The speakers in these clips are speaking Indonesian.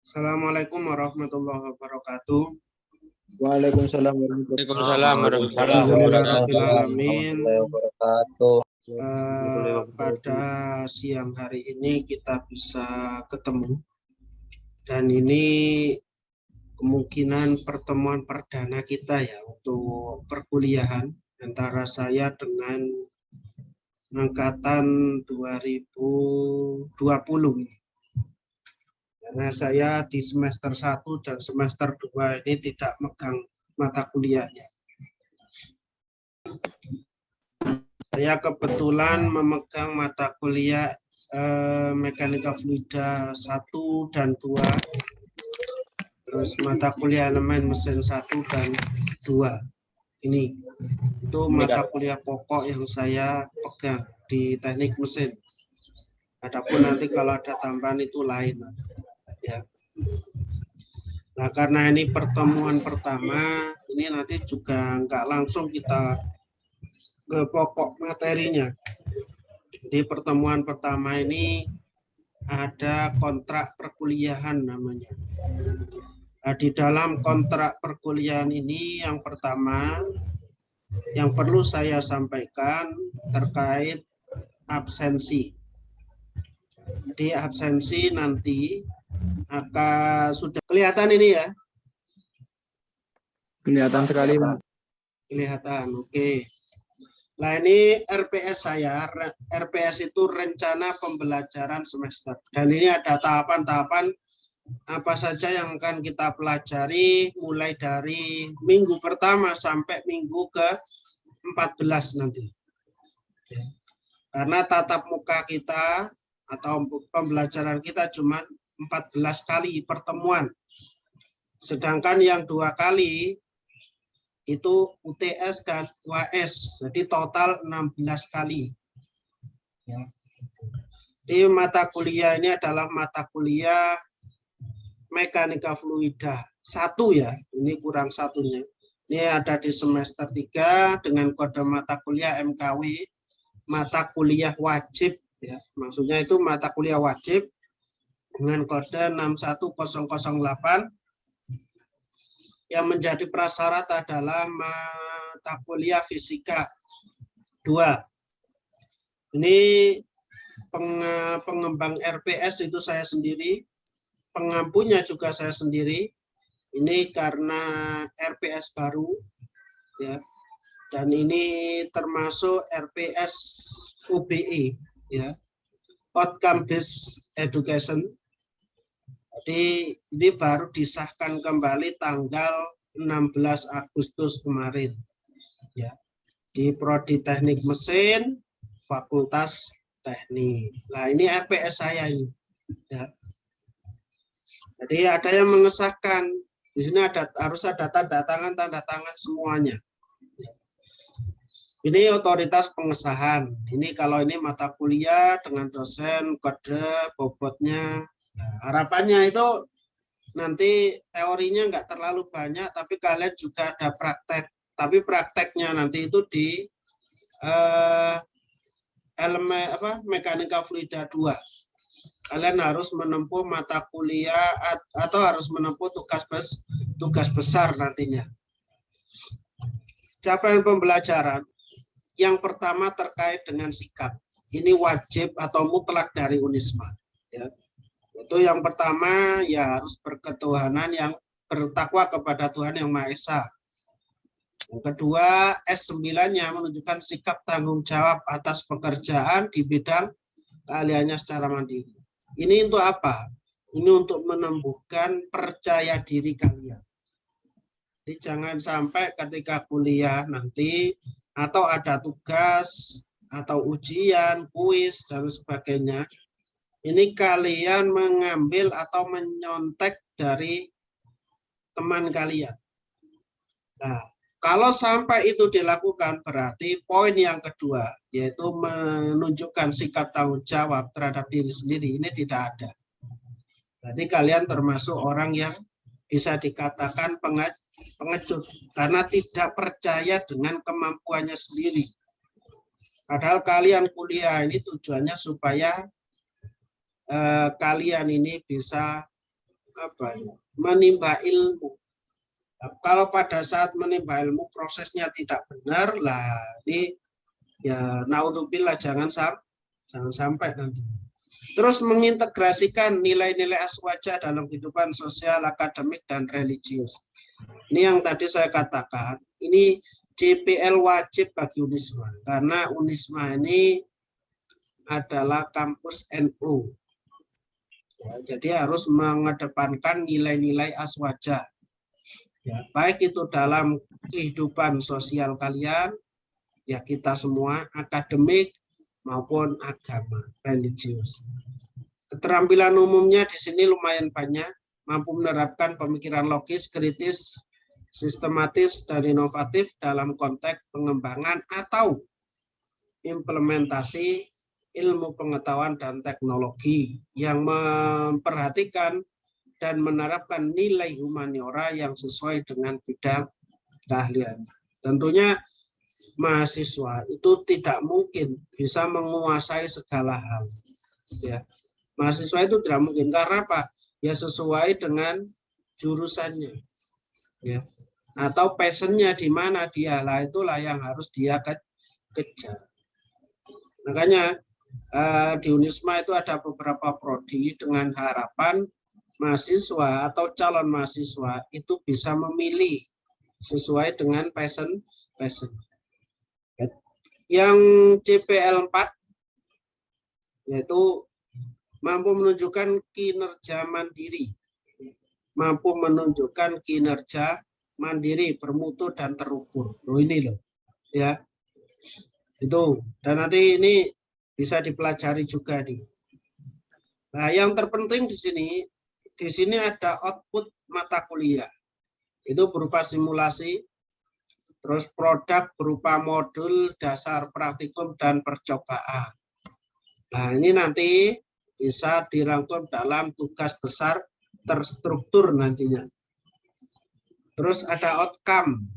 Assalamualaikum warahmatullahi wabarakatuh. Waalaikumsalam warahmatullahi Waalaikumsalam warahmatullahi Alhamdulillahirabbil wabarakatuh. alamin. wabarakatuh. Pada siang hari ini kita bisa ketemu, dan ini kemungkinan pertemuan perdana kita ya untuk perkuliahan antara saya dengan angkatan 2020. Karena saya di semester 1 dan semester 2 ini tidak megang mata kuliahnya. Saya kebetulan memegang mata kuliah Mekanika Fluida 1 dan 2. Terus mata kuliah elemen mesin 1 dan 2. Ini itu mata kuliah pokok yang saya pegang di teknik mesin. Adapun nanti kalau ada tambahan itu lain. Ya. Nah, karena ini pertemuan pertama, ini nanti juga nggak langsung kita ke pokok materinya. Di pertemuan pertama ini ada kontrak perkuliahan namanya. Nah, di dalam kontrak perkuliahan ini yang pertama yang perlu saya sampaikan terkait absensi. Di absensi nanti akan sudah kelihatan ini ya. Kelihatan sekali, Pak. Kelihatan, oke. Nah, ini RPS saya. RPS itu rencana pembelajaran semester. Dan ini ada tahapan-tahapan apa saja yang akan kita pelajari mulai dari minggu pertama sampai minggu ke-14 nanti. Karena tatap muka kita atau pembelajaran kita cuma 14 kali pertemuan. Sedangkan yang 2 kali itu UTS dan UAS. Jadi total 16 kali. Ya. Di mata kuliah ini adalah mata kuliah Mekanika Fluida 1 ya. Ini kurang satunya. Ini ada di semester 3 dengan kode mata kuliah MKW, mata kuliah wajib ya. Maksudnya itu mata kuliah wajib dengan kode 61008 yang menjadi prasyarat adalah mata kuliah fisika 2. Ini pengembang RPS itu saya sendiri, pengampunya juga saya sendiri. Ini karena RPS baru ya. Dan ini termasuk RPS UBE ya. Outcome Based Education. Jadi ini baru disahkan kembali tanggal 16 Agustus kemarin. Ya. Di Prodi Teknik Mesin, Fakultas Teknik. Nah, ini RPS saya ini. Ya. Jadi ada yang mengesahkan. Di sini harus ada tanda tangan semuanya. Ya. Ini otoritas pengesahan. Ini kalau ini mata kuliah dengan dosen, kode, bobotnya. Nah, harapannya itu nanti teorinya nggak terlalu banyak, tapi kalian juga ada praktek. Tapi prakteknya nanti itu di elemen Mekanika Fluida 2. Kalian harus menempuh mata kuliah atau harus menempuh tugas besar nantinya. Capaian pembelajaran yang pertama terkait dengan sikap. Ini wajib atau mutlak dari Unisma. Ya. Itu yang pertama ya harus berketuhanan yang bertakwa kepada Tuhan Yang Maha Esa. Yang kedua, S9-nya menunjukkan sikap tanggung jawab atas pekerjaan di bidang keahliannya secara mandiri. Ini untuk apa? Ini untuk menumbuhkan percaya diri kalian. Jadi jangan sampai ketika kuliah nanti atau ada tugas atau ujian, kuis dan sebagainya, ini kalian mengambil atau menyontek dari teman kalian. Nah, kalau sampai itu dilakukan, berarti poin yang kedua, yaitu menunjukkan sikap tanggung jawab terhadap diri sendiri, ini tidak ada. Berarti kalian termasuk orang yang bisa dikatakan pengecut, karena tidak percaya dengan kemampuannya sendiri. Padahal kalian kuliah ini tujuannya supaya kalian ini bisa menimba ilmu. Nah, kalau pada saat menimba ilmu prosesnya tidak benar, lah ini ya naudzubillah, jangan sampai nanti. Terus mengintegrasikan nilai-nilai aswaja dalam kehidupan sosial, akademik, dan religius. Ini yang tadi saya katakan, ini JPL wajib bagi Unisma, karena Unisma ini adalah kampus NU. Ya, jadi harus mengedepankan nilai-nilai aswaja. Ya, baik itu dalam kehidupan sosial kalian, ya kita semua, akademik maupun agama, religius. Keterampilan umumnya di sini lumayan banyak, mampu menerapkan pemikiran logis, kritis, sistematis, dan inovatif dalam konteks pengembangan atau implementasi ilmu pengetahuan dan teknologi yang memperhatikan dan menerapkan nilai humaniora yang sesuai dengan bidang keahliannya. Tentunya mahasiswa itu tidak mungkin bisa menguasai segala hal. Ya, mahasiswa itu tidak mungkin, karena apa? Ya sesuai dengan jurusannya, ya, atau passionnya di mana dia, lah itulah yang harus dia kejar. Makanya di Unisma itu ada beberapa prodi dengan harapan mahasiswa atau calon mahasiswa itu bisa memilih sesuai dengan passion. Yang CPL 4 yaitu mampu menunjukkan kinerja mandiri, bermutu dan terukur. Loh ini loh, ya itu. Dan nanti ini bisa dipelajari juga nih. Nah, yang terpenting di sini ada output mata kuliah. Itu berupa simulasi. Terus produk berupa modul, dasar praktikum, dan percobaan. Nah, ini nanti bisa dirangkum dalam tugas besar terstruktur nantinya. Terus ada outcome.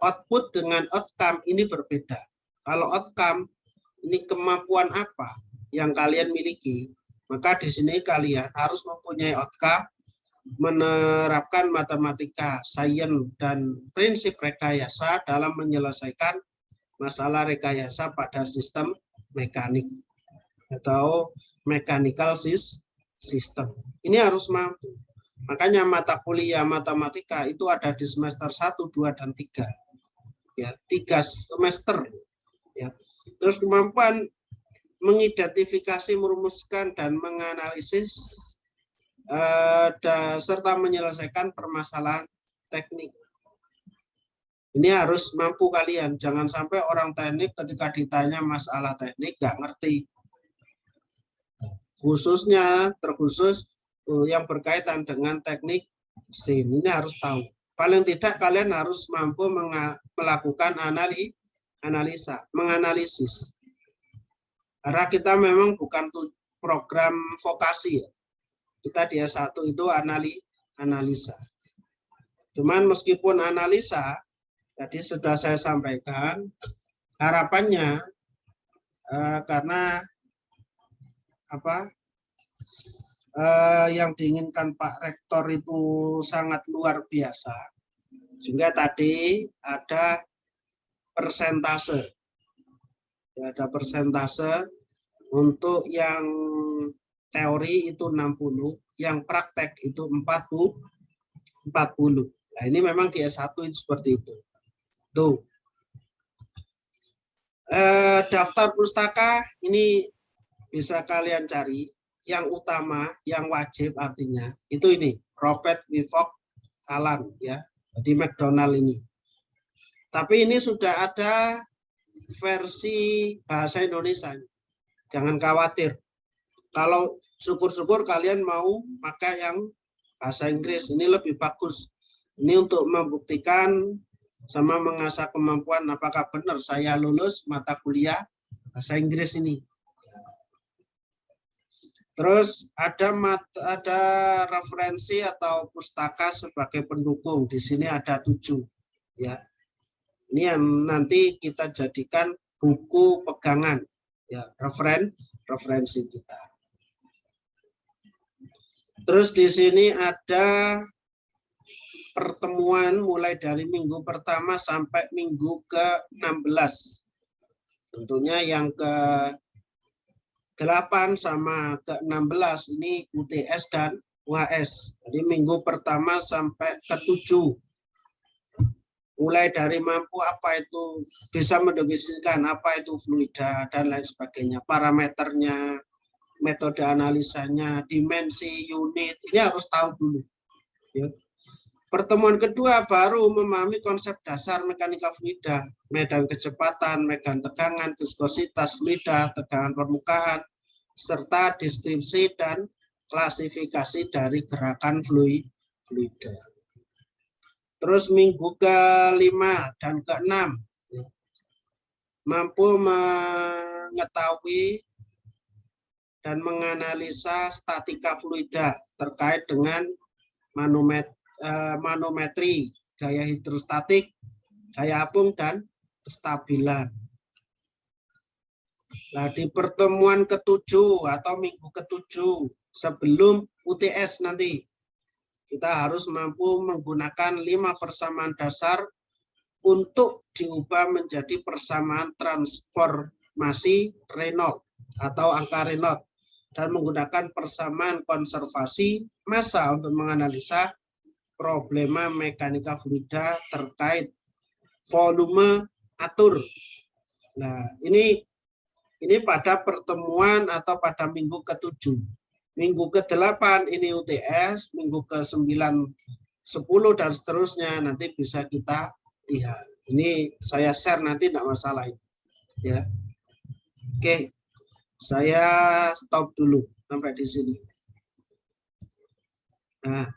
Output dengan outcome ini berbeda. Kalau outcome, ini kemampuan apa yang kalian miliki, maka di sini kalian harus mempunyai outcome, menerapkan matematika, sains, dan prinsip rekayasa dalam menyelesaikan masalah rekayasa pada sistem mekanik atau mechanical system. Ini harus mampu. Makanya mata kuliah matematika itu ada di semester 1, 2, dan 3. Ya, 3 semester. Ya. Terus kemampuan mengidentifikasi, merumuskan, dan menganalisis serta menyelesaikan permasalahan teknik. Ini harus mampu kalian. Jangan sampai orang teknik ketika ditanya masalah teknik nggak ngerti. Terkhusus yang berkaitan dengan teknik SIM. Ini harus tahu. Paling tidak kalian harus mampu melakukan menganalisis. Karena kita memang bukan program vokasi ya. Kita di S1 itu analisa. Cuman meskipun analisa, tadi sudah saya sampaikan, harapannya karena yang diinginkan Pak Rektor itu sangat luar biasa, sehingga tadi ada persentase. Ya, ada persentase untuk yang teori itu 60, yang praktek itu 40. Nah, ini memang di S1 itu seperti itu. Tuh. Daftar pustaka ini bisa kalian cari. Yang utama, yang wajib artinya itu ini, Robert Wifok Alan ya, di McDonald ini. Tapi ini sudah ada versi bahasa Indonesia. Jangan khawatir. Kalau syukur-syukur kalian mau pakai yang bahasa Inggris, ini lebih bagus. Ini untuk membuktikan sama mengasah kemampuan apakah benar saya lulus mata kuliah bahasa Inggris ini. Terus ada referensi atau pustaka sebagai pendukung. Di sini ada 7 ya. Ini yang nanti kita jadikan buku pegangan ya, referensi kita. Terus di sini ada pertemuan mulai dari minggu pertama sampai minggu ke-16. Tentunya yang ke-8 sama ke-16 ini UTS dan UAS. Jadi minggu pertama sampai ke-7. Mulai dari mampu apa itu, bisa mendefinisikan apa itu fluida dan lain sebagainya, parameternya, metode analisanya, dimensi, unit, ini harus tahu dulu. Ya. Pertemuan kedua baru memahami konsep dasar mekanika fluida, medan kecepatan, medan tegangan, viskositas fluida, tegangan permukaan, serta deskripsi dan klasifikasi dari gerakan fluida. Terus minggu ke-5 dan ke-6 mampu mengetahui dan menganalisa statika fluida terkait dengan manometri, gaya hidrostatik, gaya apung, dan kestabilan. Nah, di pertemuan ke-7 atau minggu ke-7 sebelum UTS nanti, kita harus mampu menggunakan 5 persamaan dasar untuk diubah menjadi persamaan transformasi Reynolds atau angka Reynolds dan menggunakan persamaan konservasi massa untuk menganalisa problema mekanika fluida terkait volume atur. Nah, ini pada pertemuan atau pada minggu ke-7. Minggu ke-8 ini UTS, minggu ke-9, 10 dan seterusnya nanti bisa kita lihat. Ini saya share nanti tidak masalah ini. Ya. Oke. Saya stop dulu sampai di sini. Nah,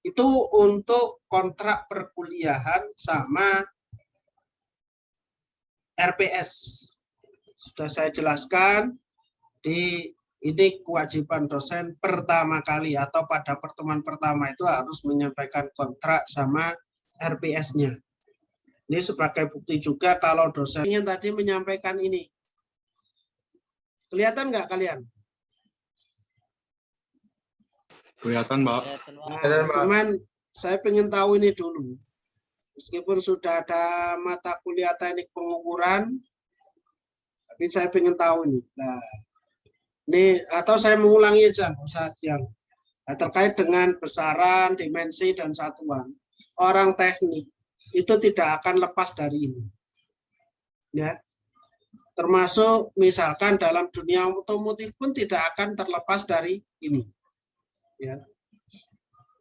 itu untuk kontrak perkuliahan sama RPS. Sudah saya jelaskan di ini kewajiban dosen pertama kali atau pada pertemuan pertama itu harus menyampaikan kontrak sama RPS-nya. Ini sebagai bukti juga kalau dosennya tadi menyampaikan ini. Kelihatan nggak kalian? Kelihatan, Mbak. Nah, cuman saya pengen tahu ini dulu. Meskipun sudah ada mata kuliah teknik pengukuran, tapi saya pengen tahu ini. Nah, ini atau saya mengulangi aja saat yang terkait dengan besaran, dimensi, dan satuan. Orang teknik itu tidak akan lepas dari ini. Ya. Termasuk misalkan dalam dunia otomotif pun tidak akan terlepas dari ini. Ya.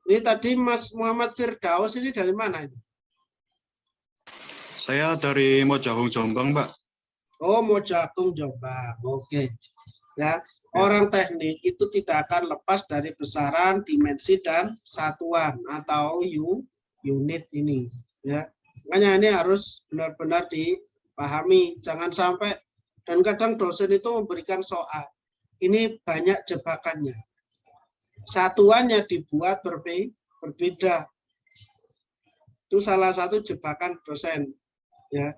Ini tadi Mas Muhammad Firdaus ini dari mana ini? Saya dari Mojagung Jombang, Mbak. Oh, Mojagung Jombang. Oke. Ya, orang teknik itu tidak akan lepas dari besaran, dimensi, dan satuan atau unit ini. Ya, makanya ini harus benar-benar dipahami. Jangan sampai, dan kadang dosen itu memberikan soal. Ini banyak jebakannya. Satuannya dibuat berbeda. Itu salah satu jebakan dosen. Ya,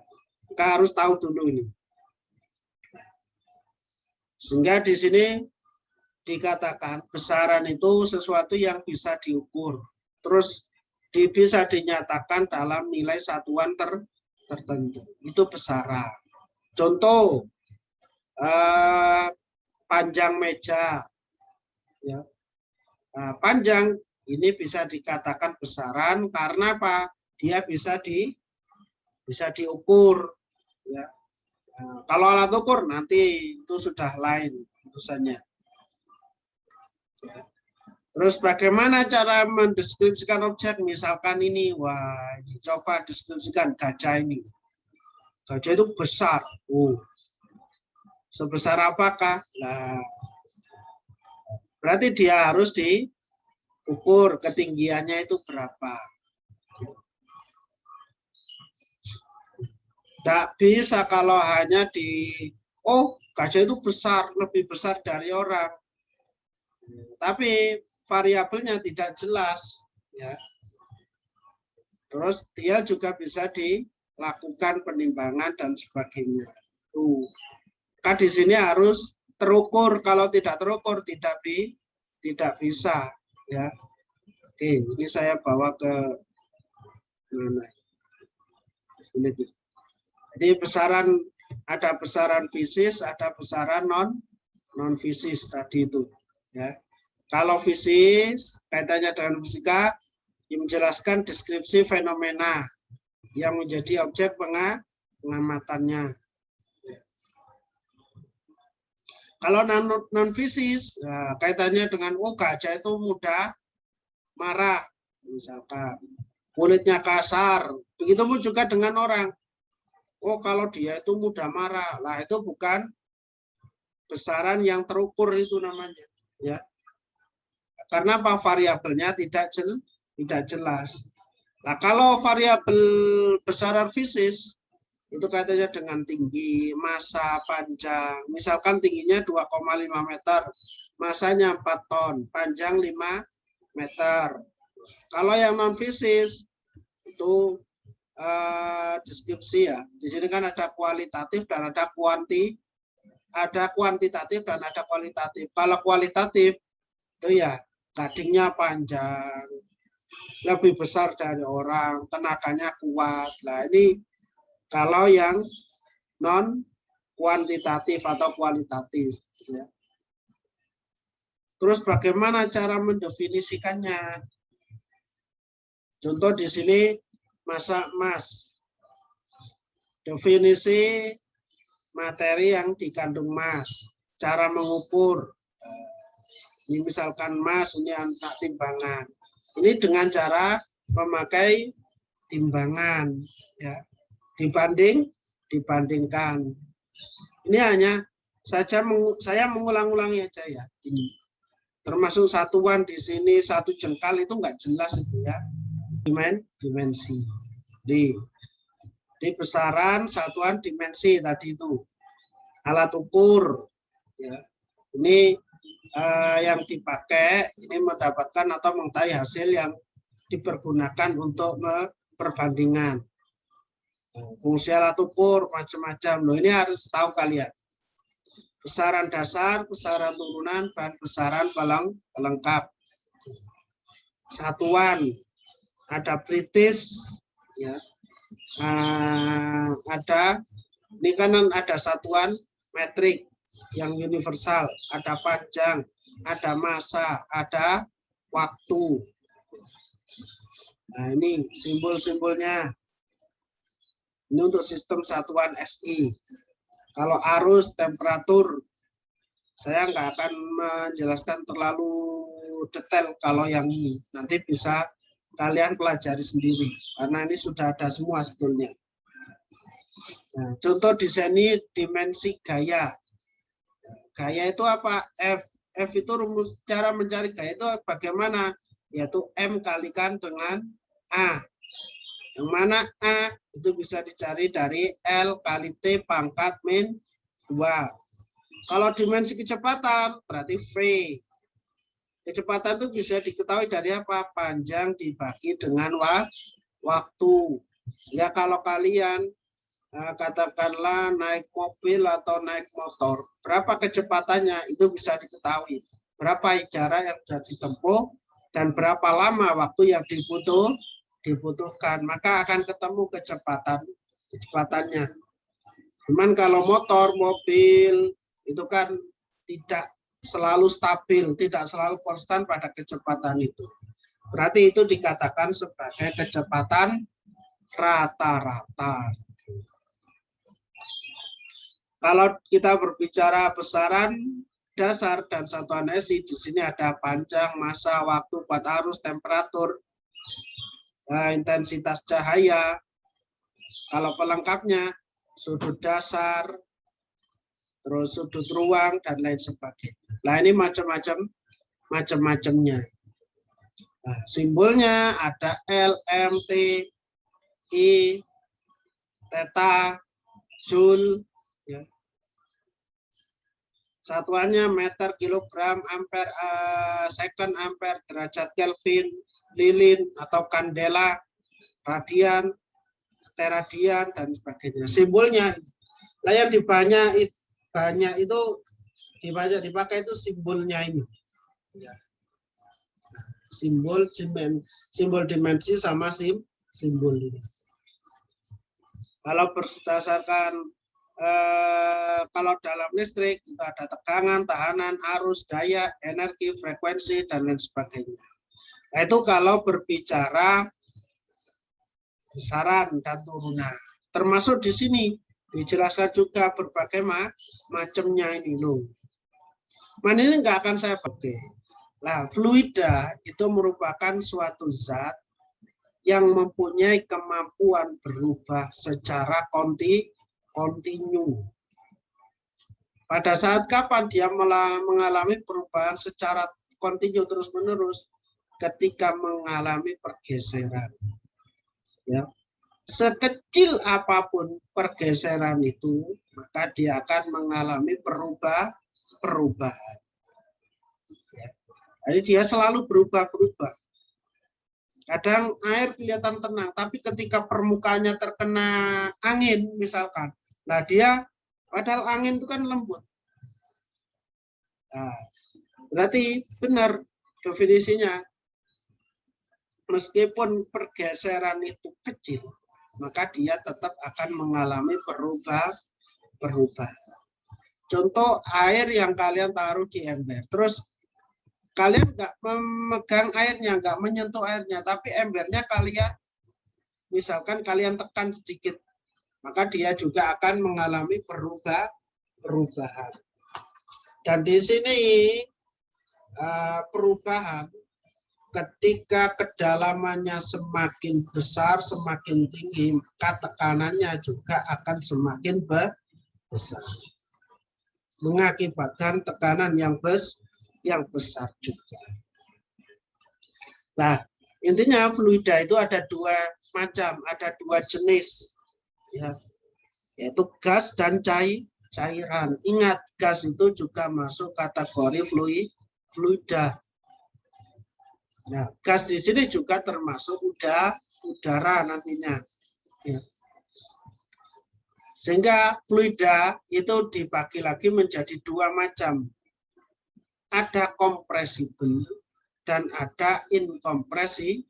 kita harus tahu dulu ini. Sehingga di sini dikatakan besaran itu sesuatu yang bisa diukur. Terus bisa dinyatakan dalam nilai satuan tertentu. Itu besaran. Contoh, panjang meja. Ya. Panjang ini bisa dikatakan besaran karena apa? Dia bisa diukur. Ya. Nah, kalau alat ukur nanti itu sudah lain urusannya. Ya. Terus bagaimana cara mendeskripsikan objek? Misalkan ini, wah, ini coba deskripsikan gajah ini. Gajah itu besar. Sebesar apakah? Nah, berarti dia harus diukur ketinggiannya itu berapa. Tidak bisa kalau hanya gajah itu besar, lebih besar dari orang. Tapi variabelnya tidak jelas. Ya. Terus dia juga bisa dilakukan penimbangan dan sebagainya. Di sini harus terukur, kalau tidak terukur tidak bisa. Ya. Oke, ini saya bawa ke mana? Jadi besaran, ada besaran fisis, ada besaran non fisis tadi itu. Ya. Kalau fisis kaitannya dengan fisika, yang menjelaskan deskripsi fenomena yang menjadi objek pengamatannya. Kalau non fisis, nah, kaitannya dengan gajah itu mudah marah, misalkan kulitnya kasar. Begitupun juga dengan orang. Kalau dia itu mudah marah, lah itu bukan besaran yang terukur itu namanya, ya. Karena apa? Variabelnya tidak jelas. Nah, kalau variabel besaran fisis itu kaitannya dengan tinggi, massa, panjang. Misalkan tingginya 2,5 meter, massanya 4 ton, panjang 5 meter. Kalau yang non fisis itu deskripsi ya. Di sini kan ada kualitatif dan ada kuantitatif dan ada kualitatif. Kalau kualitatif itu ya gadingnya panjang, lebih besar dari orang, tenaganya kuat. Nah, ini kalau yang non kuantitatif atau kualitatif. Ya. Terus bagaimana cara mendefinisikannya? Contoh di sini massa emas. Definisi materi yang dikandung emas. Cara mengukur. Ini misalkan emas, ini anak timbangan. Ini dengan cara memakai timbangan. Ya. Dibandingkan. Ini hanya saja saya mengulang-ulangi aja ya. Ini. Termasuk satuan di sini, 1 jengkal itu enggak jelas itu ya. Dimensi. Di besaran satuan dimensi tadi itu. Alat ukur. Ya. Ini yang dipakai, ini mendapatkan atau mengetahui hasil yang dipergunakan untuk perbandingan. Fungsi alat ukur macam-macam. Loh, ini harus tahu kalian. Besaran dasar, besaran turunan, dan besaran pelengkap. Satuan ada British, ya. Ada ini kan ada satuan metrik yang universal, ada panjang, ada massa, ada waktu. Nah, ini simbol-simbolnya. Ini untuk sistem satuan SI. Kalau arus, temperatur, saya nggak akan menjelaskan terlalu detail kalau yang ini. Nanti bisa kalian pelajari sendiri, karena ini sudah ada semua sebetulnya. Nah, contoh di sini dimensi gaya. Gaya itu apa? F. F itu rumus cara mencari gaya itu bagaimana? Yaitu M kalikan dengan A. Yang mana A itu bisa dicari dari L kali T pangkat min 2. Kalau dimensi kecepatan berarti V. Kecepatan itu bisa diketahui dari apa? Panjang dibagi dengan waktu. Ya kalau kalian katakanlah naik mobil atau naik motor, berapa kecepatannya itu bisa diketahui. Berapa jarak yang sudah ditempuh dan berapa lama waktu yang dibutuhkan, maka akan ketemu kecepatannya. Cuman kalau motor, mobil itu kan tidak selalu stabil, tidak selalu konstan pada kecepatan itu. Berarti itu dikatakan sebagai kecepatan rata-rata. Kalau kita berbicara besaran dasar dan satuan SI, di sini ada panjang, massa, waktu, kuat arus, temperatur, intensitas cahaya. Kalau pelengkapnya sudut dasar, terus sudut ruang dan lain sebagainya. Nah, ini macam-macamnya. Nah, simbolnya ada L, M, T, I, theta, joule, ya. Satuannya meter, kilogram, ampere, second, ampere, derajat Kelvin, lilin atau kandela, radian, steradian dan sebagainya. Simbolnya, nah yang banyak itu dipakai itu simbolnya ini. Ya. simbol dimensi sama simbol ini. Kalau berdasarkan kalau dalam listrik itu ada tegangan, tahanan, arus, daya, energi, frekuensi, dan lain sebagainya. Nah, itu kalau berbicara besaran dan turunan. Termasuk di sini dijelaskan juga berbagai macamnya ini loh. Mana ini nggak akan saya pakai. Nah, fluida itu merupakan suatu zat yang mempunyai kemampuan berubah secara kontinu. Pada saat kapan dia mengalami perubahan secara kontinu terus-menerus? Ketika mengalami pergeseran. Ya. Sekecil apapun pergeseran itu, maka dia akan mengalami perubahan. Ya. Jadi dia selalu berubah-berubah. Kadang air kelihatan tenang, tapi ketika permukaannya terkena angin, misalkan, nah dia, padahal angin itu kan lembut. Nah, berarti benar definisinya, meskipun pergeseran itu kecil, maka dia tetap akan mengalami perubahan. Contoh air yang kalian taruh di ember, terus kalian nggak memegang airnya, nggak menyentuh airnya, tapi embernya kalian, misalkan kalian tekan sedikit, maka dia juga akan mengalami perubahan. Dan di sini perubahan ketika kedalamannya semakin besar, semakin tinggi, maka tekanannya juga akan semakin besar. Mengakibatkan tekanan yang besar juga. Nah, intinya fluida itu ada dua macam, ada dua jenis, ya, yaitu gas dan cairan. Ingat, gas itu juga masuk kategori fluida. Nah, gas di sini juga termasuk udara nantinya. Ya. Sehingga fluida itu dibagi lagi menjadi dua macam. Ada kompresibel dan ada inkompresibel.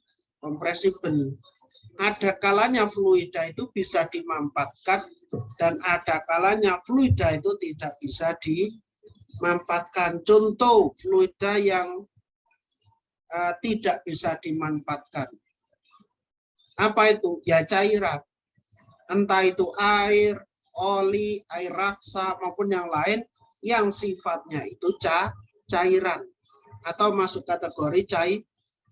Ada kalanya fluida itu bisa dimampatkan dan ada kalanya fluida itu tidak bisa dimampatkan. Contoh fluida yang tidak bisa dimanfaatkan. Apa itu? Ya cairan. Entah itu air, oli, air raksa maupun yang lain yang sifatnya itu cairan atau masuk kategori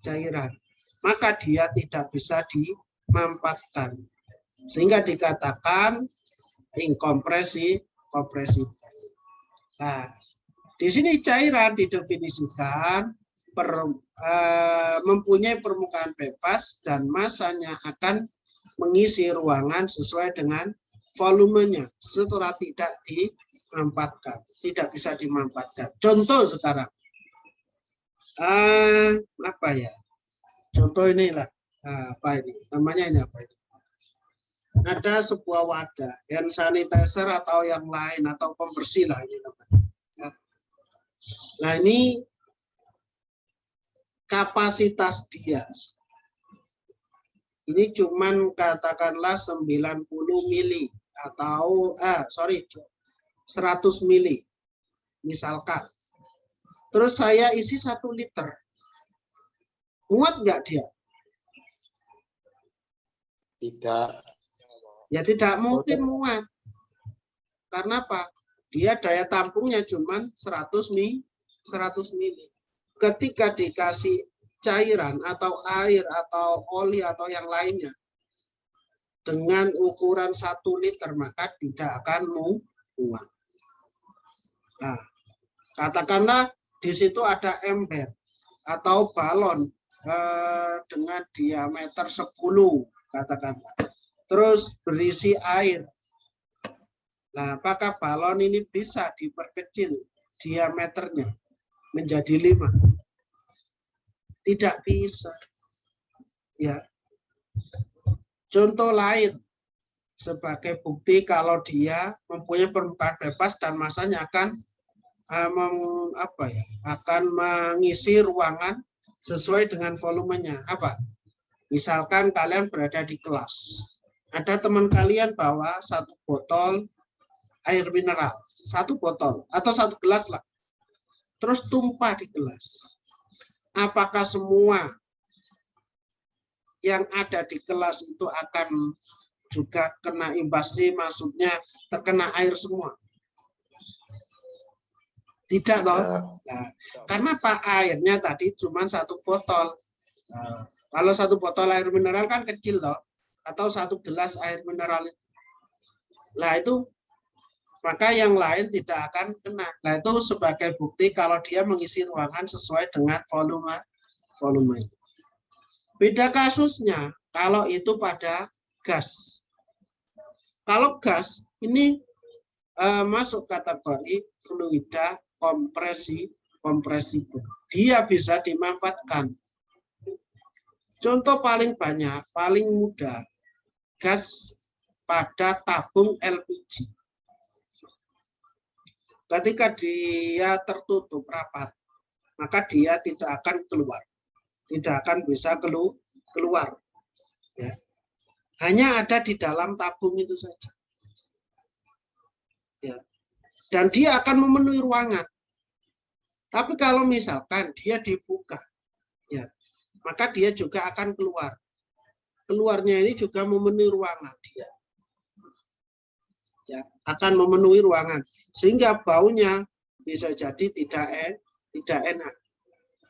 cairan, maka dia tidak bisa dimanfaatkan, sehingga dikatakan inkompresibel. Nah, di sini cairan didefinisikan mempunyai permukaan bebas dan masanya akan mengisi ruangan sesuai dengan volumenya setelah tidak dimanfaatkan, tidak bisa dimanfaatkan. Contoh sekarang, apa ya? Contoh inilah, apa ini? Namanya ini apa ini? Ada sebuah wadah, hand sanitizer atau yang lain atau pembersih lah ini namanya. Nah ini kapasitas dia. Ini cuman katakanlah 90 mili atau 100 mili misalkan. Terus saya isi 1 liter. Muat nggak dia? Tidak. Ya tidak mungkin muat. Karena apa? Dia daya tampungnya cuman 100 mili. Ketika dikasih cairan atau air atau oli atau yang lainnya dengan ukuran 1 liter maka tidak akan muat. Nah, katakanlah di situ ada ember atau balon dengan diameter 10 katakanlah. Terus berisi air. Nah, apakah balon ini bisa diperkecil diameternya menjadi 5? Tidak bisa. Ya. Contoh lain sebagai bukti kalau dia mempunyai permukaan bebas dan masanya akan akan mengisi ruangan sesuai dengan volumenya. Apa? Misalkan kalian berada di kelas. Ada teman kalian bawa 1 botol air mineral. 1 botol atau 1 gelas lah. Terus tumpah di gelas. Apakah semua yang ada di kelas itu akan juga kena imbasnya, maksudnya terkena air semua? Tidak toh. Nah, karena Pak airnya tadi cuma 1 botol. Nah, kalau 1 botol air mineral kan kecil toh, atau 1 gelas air mineral itu. Nah itu maka yang lain tidak akan kena. Nah itu sebagai bukti kalau dia mengisi ruangan sesuai dengan volume. Beda kasusnya kalau itu pada gas. Kalau gas ini masuk kategori fluida kompresibel. Dia bisa dimanfaatkan. Contoh paling banyak, paling mudah, gas pada tabung LPG. Ketika dia tertutup rapat, maka dia tidak akan keluar. Tidak akan bisa keluar. Ya. Hanya ada di dalam tabung itu saja. Ya. Dan dia akan memenuhi ruangan. Tapi kalau misalkan dia dibuka, ya, maka dia juga akan keluar. Keluarnya ini juga memenuhi ruangan dia. Ya, akan memenuhi ruangan. Sehingga baunya bisa jadi tidak enak.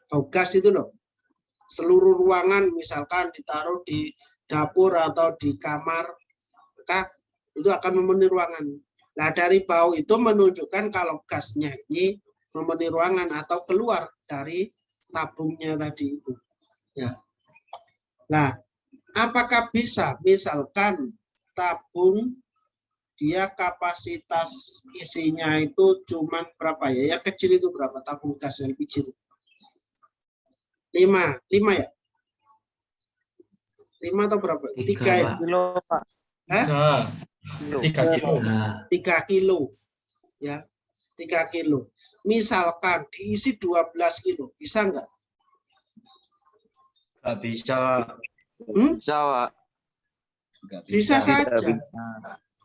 Bau gas itu loh. Seluruh ruangan misalkan ditaruh di dapur atau di kamar, maka itu akan memenuhi ruangan. Nah, dari bau itu menunjukkan kalau gasnya ini memenuhi ruangan atau keluar dari tabungnya tadi itu. Ya. Nah, apakah bisa misalkan tabung dia kapasitas isinya itu cuma berapa ya? Yang kecil itu berapa tabung gas LPG itu? 5 ya? 5 atau berapa? 3 ya? Kilo, Pak. 3 kilo. 3 kilo. Ya. 3 kilo. Misalkan diisi 12 kilo, bisa nggak? Nggak bisa. Bisa, Pak. Bisa saja. Bisa.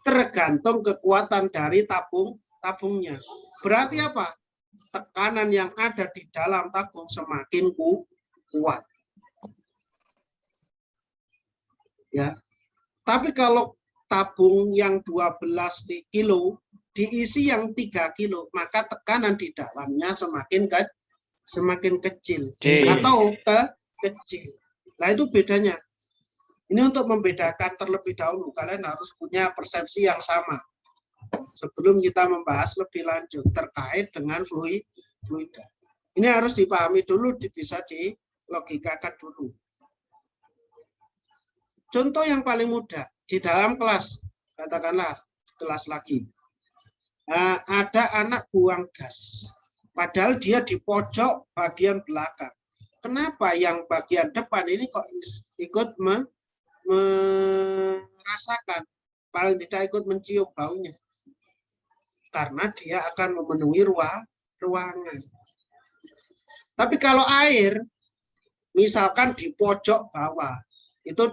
Tergantung kekuatan dari tabungnya. Berarti apa? Tekanan yang ada di dalam tabung semakin kuat. Ya. Tapi kalau tabung yang 12 kilo diisi yang 3 kilo, maka tekanan di dalamnya semakin kecil atau kecil. Nah itu bedanya. Ini untuk membedakan terlebih dahulu, kalian harus punya persepsi yang sama sebelum kita membahas lebih lanjut terkait dengan fluida. Ini harus dipahami dulu, bisa dilogikakan dulu. Contoh yang paling mudah, di dalam kelas, katakanlah kelas lagi, ada anak buang gas, padahal dia di pojok bagian belakang. Kenapa yang bagian depan ini kok ikut merasakan, paling tidak ikut mencium baunya? Karena dia akan memenuhi ruangan. Tapi kalau air, misalkan di pojok bawah, itu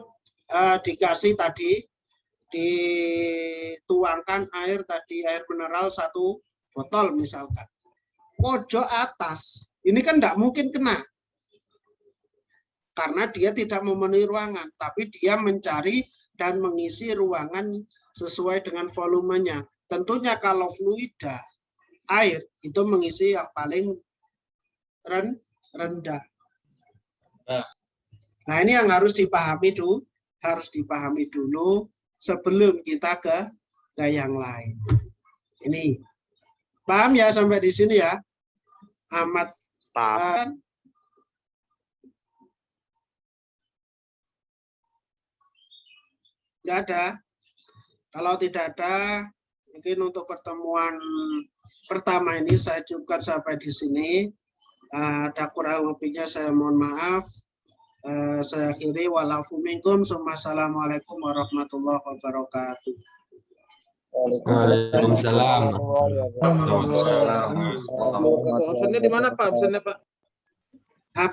dikasih tadi, dituangkan air tadi, air mineral 1 botol misalkan. Pojok atas, ini kan tidak mungkin kena. Karena dia tidak memenuhi ruangan, tapi dia mencari dan mengisi ruangan sesuai dengan volumenya. Tentunya kalau fluida, air, itu mengisi yang paling rendah. Nah ini yang harus dipahami dulu sebelum kita ke yang lain. Ini paham ya sampai di sini ya? Amat paham. Tidak ada. Kalau tidak ada, mungkin untuk pertemuan pertama ini saya cukupkan sampai di sini. Ada kurang lebihnya saya mohon maaf. Saya akhiri walafu minkum. Assalamualaikum warahmatullahi wabarakatuh. Waalaikumsalam. Waalaikumsalam. Absennya di mana, Pak? Absennya, Pak?